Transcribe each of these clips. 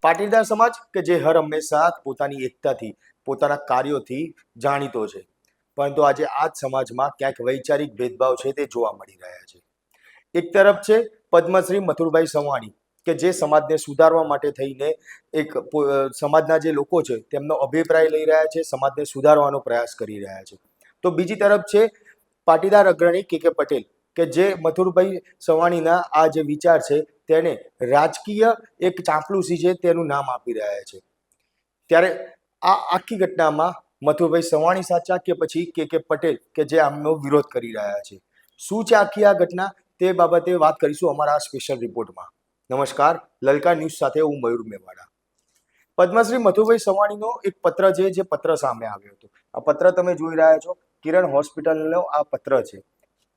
પાટીદાર સમાજ કે જે હર હંમેશા પોતાની એકતાથી પોતાના કાર્યોથી જાણીતો છે, પરંતુ આજે આ જ સમાજમાં ક્યાંક વૈચારિક ભેદભાવ છે તે જોવા મળી રહ્યા છે. એક તરફ છે પદ્મશ્રી મથુરભાઈ સવાણી કે જે સમાજને સુધારવા માટે થઈને સમાજના જે લોકો છે તેમનો અભિપ્રાય લઈ રહ્યા છે, સમાજને સુધારવાનો પ્રયાસ કરી રહ્યા છે. તો બીજી તરફ છે પાટીદાર અગ્રણી કે પટેલ કે જે મથુરભાઈ સવાણીના આ જે વિચાર છે તેને રાજકીય એક ચાંપલુસી છે તેનું નામ આપી રહ્યા છે. ત્યારે આ આખી ઘટનામાં મથુરભાઈ સવાણી સાચા કે પછી કે પટેલ કે જે આમનો વિરોધ કરી રહ્યા છે, શું છે આખી આ ઘટના તે બાબતે વાત કરીશું અમારા સ્પેશિયલ રિપોર્ટમાં. નમસ્કાર, લલકા ન્યૂઝ સાથે હું મયુર મેવાડા. પદ્મશ્રી મથુરભાઈ સવાણીનો એક પત્ર છે જે પત્ર સામે આવ્યો હતો. આ પત્ર તમે જોઈ રહ્યા છો, કિરણ હોસ્પિટલનો આ પત્ર છે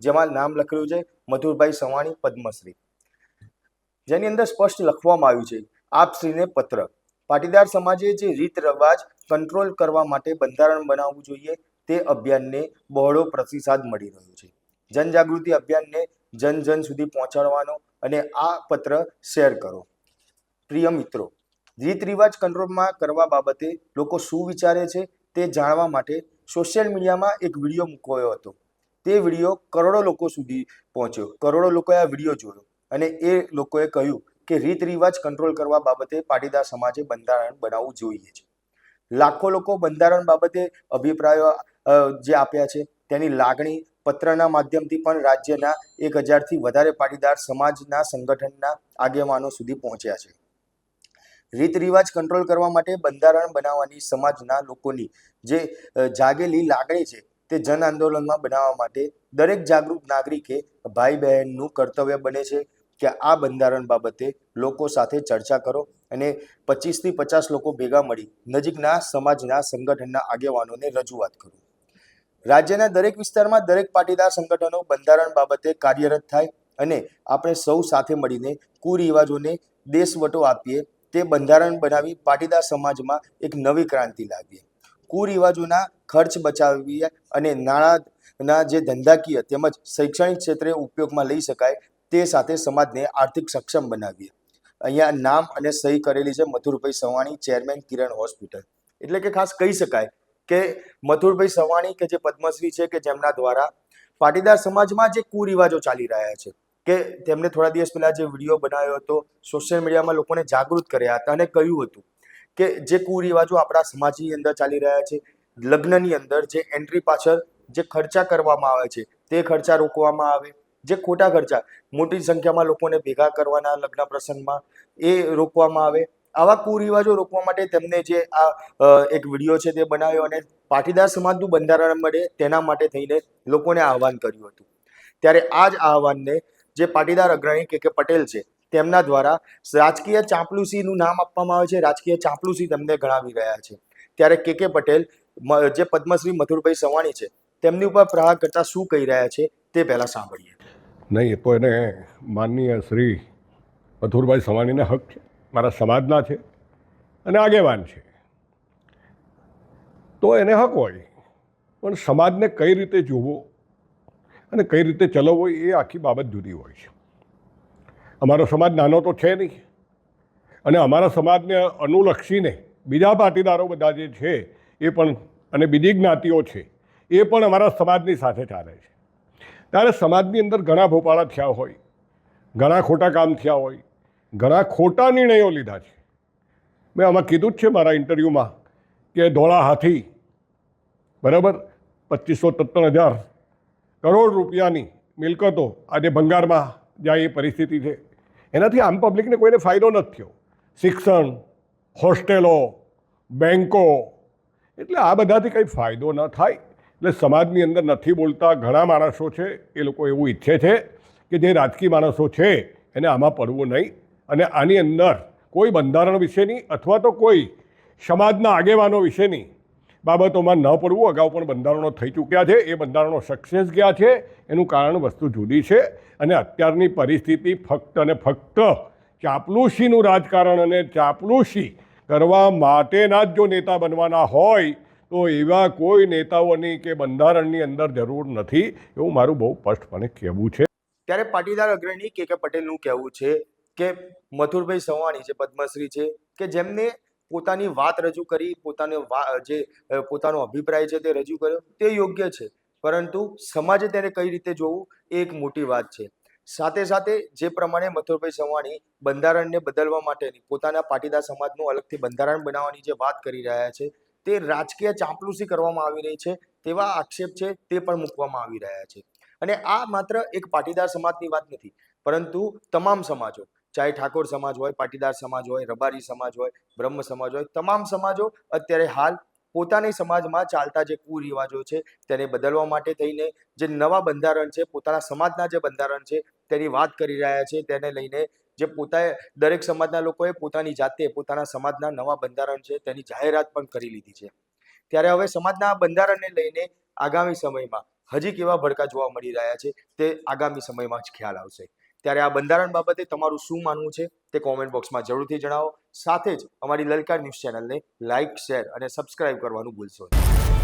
જેમાં નામ લખેલું છે મથુરભાઈ સવાણી પદ્મશ્રી, જેની અંદર સ્પષ્ટ લખવામાં આવ્યું છે આપશ્રીને પત્ર. પાટીદાર સમાજે જે રીત રિવાજ કંટ્રોલ કરવા માટે બંધારણ બનાવવું જોઈએ તે અભિયાનને બહોળો પ્રતિસાદ મળી રહ્યો છે. જનજાગૃતિ અભિયાનને જન જન સુધી પહોંચાડવાનો અને આ પત્ર શેર કરો. પ્રિય મિત્રો, રીત રિવાજ કંટ્રોલમાં કરવા બાબતે લોકો શું વિચારે છે તે જાણવા માટે સોશિયલ મીડિયામાં એક વિડીયો મૂકાયો હતો. તે વિડીયો કરોડો લોકો સુધી પહોંચ્યો, કરોડો લોકોએ આ વિડીયો જોયો અને એ લોકોએ કહ્યું કે રીત રિવાજ કંટ્રોલ કરવા બાબતે પાટીદાર સમાજે બંધારણ બનાવવું જોઈએ છે. લાખો લોકો બંધારણ બાબતે અભિપ્રાયો જે આપ્યા છે તેની લાગણી પત્રના માધ્યમથી પણ રાજ્યના 1000થી વધારે પાટીદાર સમાજના સંગઠનના આગેવાનો સુધી પહોંચ્યા છે. રીત રિવાજ કંટ્રોલ કરવા માટે બંધારણ બનાવવાની સમાજના લોકોની જે જાગેલી લાગણી છે તે જન આંદોલનમાં બનાવવા માટે દરેક જાગૃત નાગરિકે ભાઈ બહેનનું કર્તવ્ય બને છે કે આ બંધારણ બાબતે લોકો સાથે ચર્ચા કરો અને 25થી 50 લોકો ભેગા મળી નજીકના સમાજના સંગઠનના આગેવાનોને રજૂઆત કરો. રાજ્યના દરેક વિસ્તારમાં દરેક પાટીદાર સંગઠનો બંધારણ બાબતે કાર્યરત થાય અને આપણે સૌ સાથે મળીને કુરિવાજોને દેશવટો આપીએ, તે બંધારણ બનાવી પાટીદાર સમાજમાં એક નવી ક્રાંતિ લાવીએ. કુરિવાજોના ખર્ચ બચાવીએ અને નાણાંના જે ધંધાકીય તેમજ શૈક્ષણિક ક્ષેત્રે ઉપયોગમાં લઈ શકાય તે સાથે સમાજને આર્થિક સક્ષમ બનાવીએ. અહીંયા નામ અને સહી કરેલી છે મથુરભાઈ સવાણી, ચેરમેન કિરણ હોસ્પિટલ. એટલે કે ખાસ કહી શકાય કે મથુરભાઈ સવાણી કે જે પદ્મશ્રી છે કે જેમના દ્વારા પાટીદાર સમાજમાં જે કુરિવાજો ચાલી રહ્યા છે કે તેમણે થોડા દિવસ પહેલા જે વિડીયો બનાવ્યો હતો, સોશિયલ મીડિયામાં લોકોને જાગૃત કર્યા હતા અને કહ્યું હતું કે જે કુરિવાજો આપણા સમાજની અંદર ચાલી રહ્યા છે, લગ્નની અંદર જે એન્ટ્રી પાછળ જે ખર્ચા કરવામાં આવે છે તે ખર્ચા રોકવામાં આવે, જે ખોટા ખર્ચા મોટી સંખ્યામાં લોકોને ભેગા કરવાના લગ્ન પ્રસંગમાં એ રોકવામાં આવે. આવા કુરિવાજો રોકવા માટે તેમને જે આ એક વિડીયો છે તે બનાવ્યો અને પાટીદાર સમાજનું બંધારણ મળે તેના માટે થઈને લોકોને આહવાન કર્યું હતું. ત્યારે આ જ આહવાનને જે પાટીદાર અગ્રણી કે પટેલ છે તેમના દ્વારા રાજકીય ચાંપલુસીનું નામ આપવામાં આવે છે, રાજકીય ચાંપલુસી તેમને ગણાવી રહ્યા છે. ત્યારે કે પટેલ જે પદ્મશ્રી મથુરભાઈ સવાણી છે તેમની ઉપર પ્રહાર કરતા શું કહી રહ્યા છે તે પહેલા સાંભળીએ. નહીં, એ તો એને માનનીય શ્રી મથુરભાઈ સવાણીને હક છે, મારા સમાજના છે અને આગેવાન છે, તો એને હક હોય. પણ સમાજને કઈ રીતે જોવો અને કઈ રીતે ચલાવવો એ આખી બાબત જુદી હોય છે. અમારો સમાજ નાનો તો છે નહીં અને અમારા સમાજને અનુલક્ષીને બીજા પાટીદારો બધા જે છે એ પણ અને બીજી જ્ઞાતિઓ છે એ પણ અમારા સમાજની સાથે ચાલે છે. ત્યારે સમાજની અંદર ઘણા ભોપાળા થયા હોય, ઘણા ખોટા કામ થયા હોય, ઘણા ખોટા નિર્ણયો લીધા છે. મેં આમાં કીધું જ છે મારા ઇન્ટરવ્યૂમાં કે ધોળા હાથી બરાબર 2553,000 કરોડ રૂપિયાની મિલકતો આજે ભંગારમાં જાય એ પરિસ્થિતિ છે. એનાથી આમ પબ્લિકને કોઈને ફાયદો નથી થયો. શિક્ષણ, હોસ્ટેલો, બેન્કો, એટલે આ બધાથી કંઈ ફાયદો ન થાય. એટલે સમાજની અંદર નથી બોલતા ઘણા માણસો છે, એ લોકો એવું ઈચ્છે છે કે જે રાજકીય માણસો છે એને આમાં પડવું નહીં અને આની અંદર કોઈ બંધારણ વિશેની અથવા તો કોઈ સમાજના આગેવાનો વિશેની બાબતોમાં ન પડવું. અગાઉ પણ બંધારણો થઈ ચૂક્યા છે, એ બંધારણો સક્સેસ ગયા છે. એનું કારણ વસ્તુ જુદી છે અને અત્યારની પરિસ્થિતિ ફક્ત અને ફક્ત ચાપલુસીનું રાજકારણ અને ચાપલુસી કરવા માટેના જ જો નેતા બનવાના હોય તો એવા કોઈ નેતાઓની કે બંધારણની અંદર જરૂર નથી, એવું મારું બહુ સ્પષ્ટપણે કહેવું છે. ત્યારે પાટીદાર અગ્રણી કે પટેલનું કહેવું છે કે મથુરભાઈ સવાણી જે પદ્મશ્રી છે કે જેમને પોતાની વાત રજૂ કરી, પોતાનો અભિપ્રાય છે તે રજૂ કર્યો, તે યોગ્ય છે, પરંતુ સમાજે તેને કઈ રીતે જોવું એ એક મોટી વાત છે. સાથે સાથે જે પ્રમાણે મથુરભાઈ સવાણી બંધારણને બદલવા માટેની પોતાના પાટીદાર સમાજનું અલગથી બંધારણ બનાવવાની જે વાત કરી રહ્યા છે, તે રાજકીય ચાંપલુસી કરવામાં આવી રહી છે તેવા આક્ષેપ છે તે પણ મૂકવામાં આવી રહ્યા છે. અને આ માત્ર એક પાટીદાર સમાજની વાત નથી, પરંતુ તમામ સમાજો, ચાહે ઠાકોર સમાજ હોય, પાટીદાર સમાજ હોય, રબારી સમાજ હોય, બ્રહ્મ સમાજ હોય, તમામ સમાજો અત્યારે હાલ પોતાની સમાજમાં ચાલતા જે કુરિવાજો છે તેને બદલવા માટે થઈને જે નવા બંધારણ છે, પોતાના સમાજના જે બંધારણ છે તેની વાત કરી રહ્યા છે. તેને લઈને જે દરેક સમાજના લોકોએ પોતાની જાતે પોતાના સમાજના નવા બંધારણ છે તેની જાહેરાત પણ કરી લીધી છે. ત્યારે હવે સમાજના બંધારણને લઈને આગામી સમયમાં હજી કેવા ભડકા જોવા મળી રહ્યા છે તે આગામી સમયમાં જ ખ્યાલ આવશે. ત્યારે આ બંધારણ બાબતે તમારું શું માનવું છે તે કોમેન્ટ બોક્સમાં જરૂરથી જણાવો. સાથે જ અમારી લલકાર ન્યૂઝ ચેનલને લાઇક, શેર અને સબસ્ક્રાઇબ કરવાનું ભૂલશો નહીં.